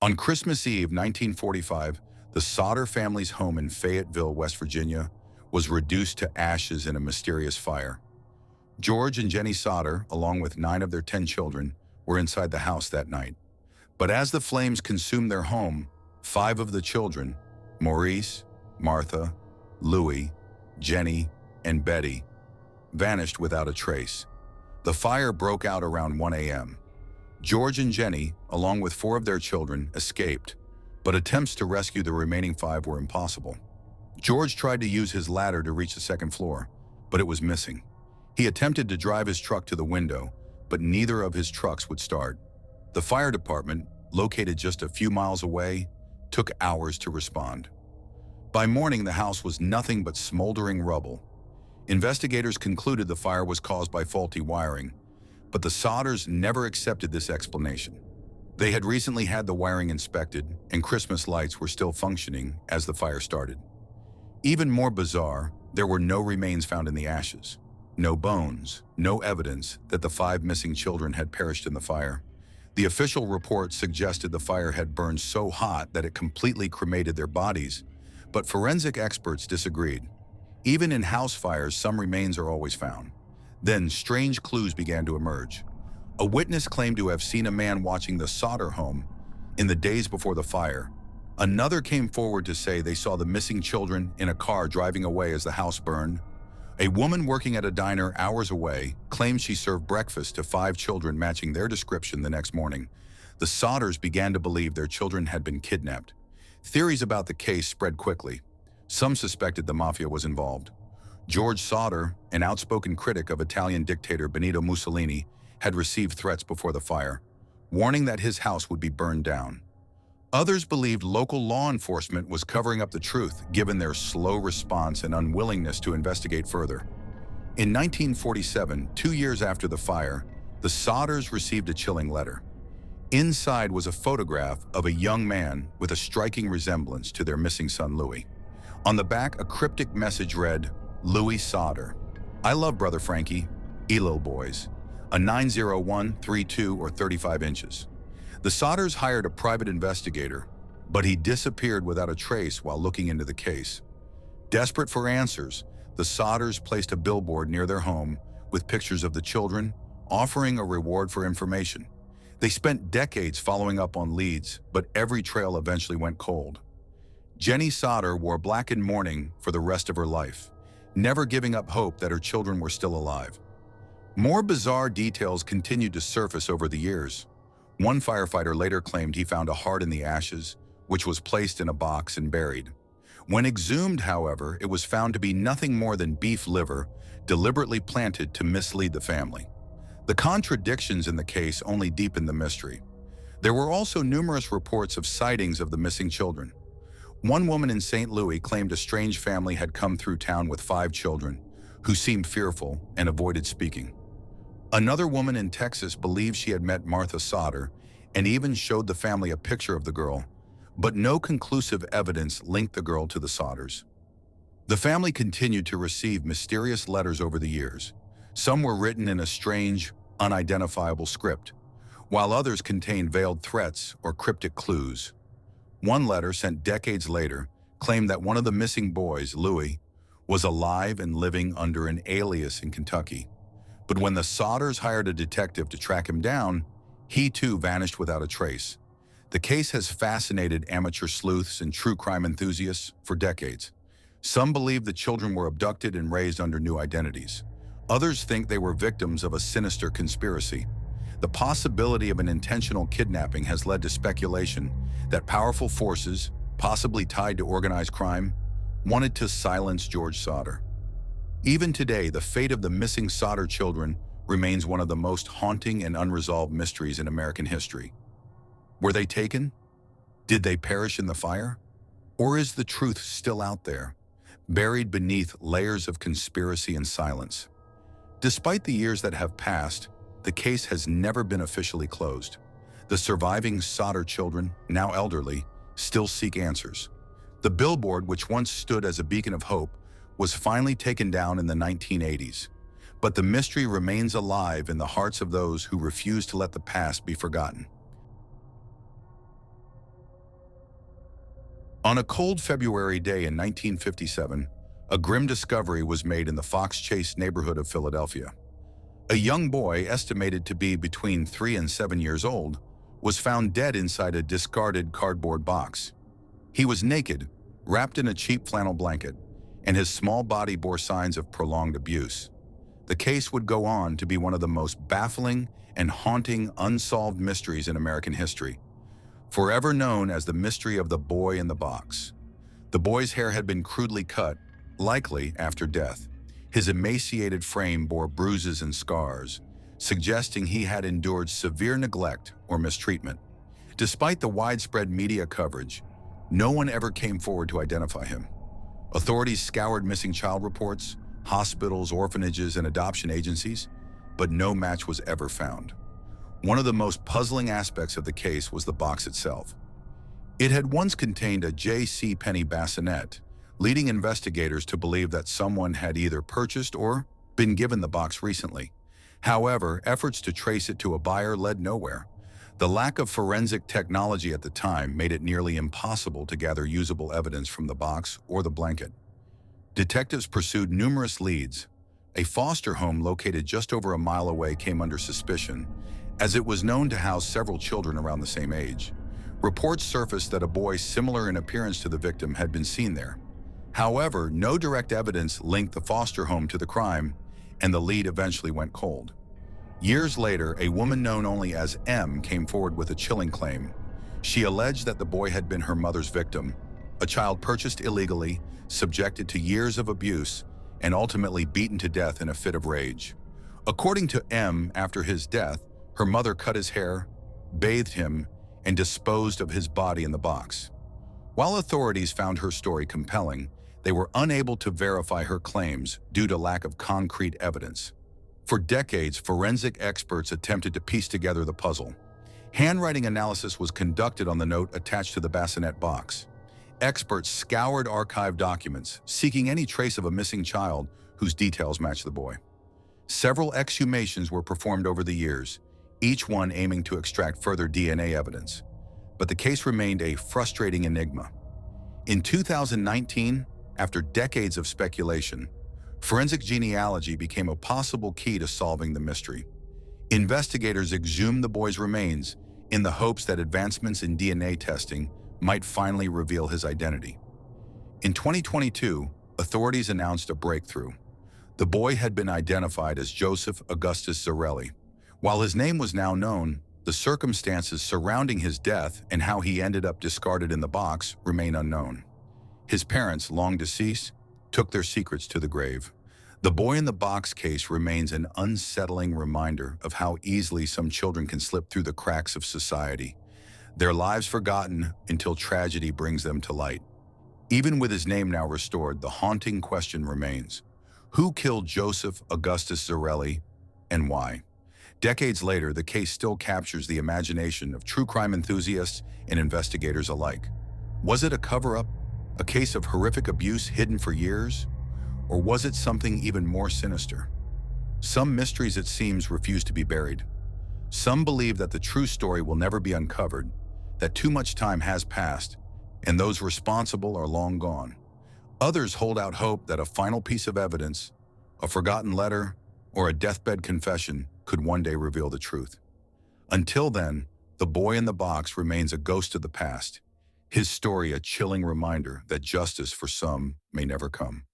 On Christmas Eve 1945, the Sodder family's home in Fayetteville, West Virginia, was reduced to ashes in a mysterious fire. George and Jenny Sodder, along with 9 of their 10 children, were inside the house that night. But as the flames consumed their home, 5 of the children, Maurice, Martha, Louis, Jenny, and Betty, vanished without a trace. The fire broke out around 1 a.m. George and Jenny, along with 4 of their children, escaped, but attempts to rescue the remaining 5 were impossible. George tried to use his ladder to reach the second floor, but it was missing. He attempted to drive his truck to the window, but neither of his trucks would start. The fire department, located just a few miles away, took hours to respond. By morning, the house was nothing but smoldering rubble. Investigators concluded the fire was caused by faulty wiring, but the Sodders never accepted this explanation. They had recently had the wiring inspected, and Christmas lights were still functioning as the fire started. Even more bizarre, there were no remains found in the ashes. No bones, no evidence that the 5 missing children had perished in the fire. The official report suggested the fire had burned so hot that it completely cremated their bodies, but forensic experts disagreed. Even in house fires, some remains are always found. Then strange clues began to emerge. A witness claimed to have seen a man watching the Sodder home in the days before the fire. Another came forward to say they saw the missing children in a car driving away as the house burned. A woman working at a diner hours away claimed she served breakfast to 5 children matching their description the next morning. The Sodders began to believe their children had been kidnapped. Theories about the case spread quickly. Some suspected the mafia was involved. George Sodder, an outspoken critic of Italian dictator Benito Mussolini, had received threats before the fire, warning that his house would be burned down. Others believed local law enforcement was covering up the truth given their slow response and unwillingness to investigate further. In 1947, 2 years after the fire, the Sodders received a chilling letter. Inside was a photograph of a young man with a striking resemblance to their missing son Louis. On the back, a cryptic message read, "Louis Sodder. I love Brother Frankie, Elo boys." A 901, 32, or 35 inches. The Sodders hired a private investigator, but he disappeared without a trace while looking into the case. Desperate for answers, the Sodders placed a billboard near their home with pictures of the children, offering a reward for information. They spent decades following up on leads, but every trail eventually went cold. Jenny Sodder wore black in mourning for the rest of her life, never giving up hope that her children were still alive. More bizarre details continued to surface over the years. One firefighter later claimed he found a heart in the ashes, which was placed in a box and buried. When exhumed, however, it was found to be nothing more than beef liver, deliberately planted to mislead the family. The contradictions in the case only deepened the mystery. There were also numerous reports of sightings of the missing children. One woman in St. Louis claimed a strange family had come through town with 5 children, who seemed fearful and avoided speaking. Another woman in Texas believed she had met Martha Sodder and even showed the family a picture of the girl, but no conclusive evidence linked the girl to the Sodders. The family continued to receive mysterious letters over the years. Some were written in a strange, unidentifiable script, while others contained veiled threats or cryptic clues. One letter, sent decades later, claimed that one of the missing boys, Louis, was alive and living under an alias in Kentucky. But when the Sodders hired a detective to track him down, he too vanished without a trace. The case has fascinated amateur sleuths and true crime enthusiasts for decades. Some believe the children were abducted and raised under new identities. Others think they were victims of a sinister conspiracy. The possibility of an intentional kidnapping has led to speculation that powerful forces, possibly tied to organized crime, wanted to silence George Sodder. Even today, the fate of the missing Sodder children remains one of the most haunting and unresolved mysteries in American history. Were they taken? Did they perish in the fire? Or is the truth still out there, buried beneath layers of conspiracy and silence? Despite the years that have passed, the case has never been officially closed. The surviving Sodder children, now elderly, still seek answers. The billboard, which once stood as a beacon of hope, was finally taken down in the 1980s. But the mystery remains alive in the hearts of those who refuse to let the past be forgotten. On a cold February day in 1957, a grim discovery was made in the Fox Chase neighborhood of Philadelphia. A young boy, estimated to be between 3 and 7 years old, was found dead inside a discarded cardboard box. He was naked, wrapped in a cheap flannel blanket, and his small body bore signs of prolonged abuse. The case would go on to be one of the most baffling and haunting unsolved mysteries in American history, forever known as the mystery of the boy in the box. The boy's hair had been crudely cut, likely after death. His emaciated frame bore bruises and scars, suggesting he had endured severe neglect or mistreatment. Despite the widespread media coverage, no one ever came forward to identify him. Authorities scoured missing child reports, hospitals, orphanages, and adoption agencies, but no match was ever found. One of the most puzzling aspects of the case was the box itself. It had once contained a J.C. Penney bassinet, leading investigators to believe that someone had either purchased or been given the box recently. However, efforts to trace it to a buyer led nowhere. The lack of forensic technology at the time made it nearly impossible to gather usable evidence from the box or the blanket. Detectives pursued numerous leads. A foster home located just over a mile away came under suspicion, as it was known to house several children around the same age. Reports surfaced that a boy similar in appearance to the victim had been seen there. However, no direct evidence linked the foster home to the crime, and the lead eventually went cold. Years later, a woman known only as M came forward with a chilling claim. She alleged that the boy had been her mother's victim, a child purchased illegally, subjected to years of abuse, and ultimately beaten to death in a fit of rage. According to M, after his death, her mother cut his hair, bathed him, and disposed of his body in the box. While authorities found her story compelling, they were unable to verify her claims due to lack of concrete evidence. For decades, forensic experts attempted to piece together the puzzle. Handwriting analysis was conducted on the note attached to the bassinet box. Experts scoured archived documents, seeking any trace of a missing child whose details matched the boy. Several exhumations were performed over the years, each one aiming to extract further DNA evidence. But the case remained a frustrating enigma. In 2019, after decades of speculation, forensic genealogy became a possible key to solving the mystery. Investigators exhumed the boy's remains in the hopes that advancements in DNA testing might finally reveal his identity. In 2022, authorities announced a breakthrough. The boy had been identified as Joseph Augustus Zarelli. While his name was now known, the circumstances surrounding his death and how he ended up discarded in the box remain unknown. His parents, long deceased, took their secrets to the grave. The boy in the box case remains an unsettling reminder of how easily some children can slip through the cracks of society, their lives forgotten until tragedy brings them to light. Even with his name now restored, the haunting question remains: who killed Joseph Augustus Zarelli and why? Decades later, the case still captures the imagination of true crime enthusiasts and investigators alike. Was it a cover-up, a case of horrific abuse hidden for years? Or was it something even more sinister? Some mysteries, it seems, refuse to be buried. Some believe that the true story will never be uncovered, that too much time has passed, and those responsible are long gone. Others hold out hope that a final piece of evidence, a forgotten letter, or a deathbed confession could one day reveal the truth. Until then, the boy in the box remains a ghost of the past, his story a chilling reminder that justice for some may never come.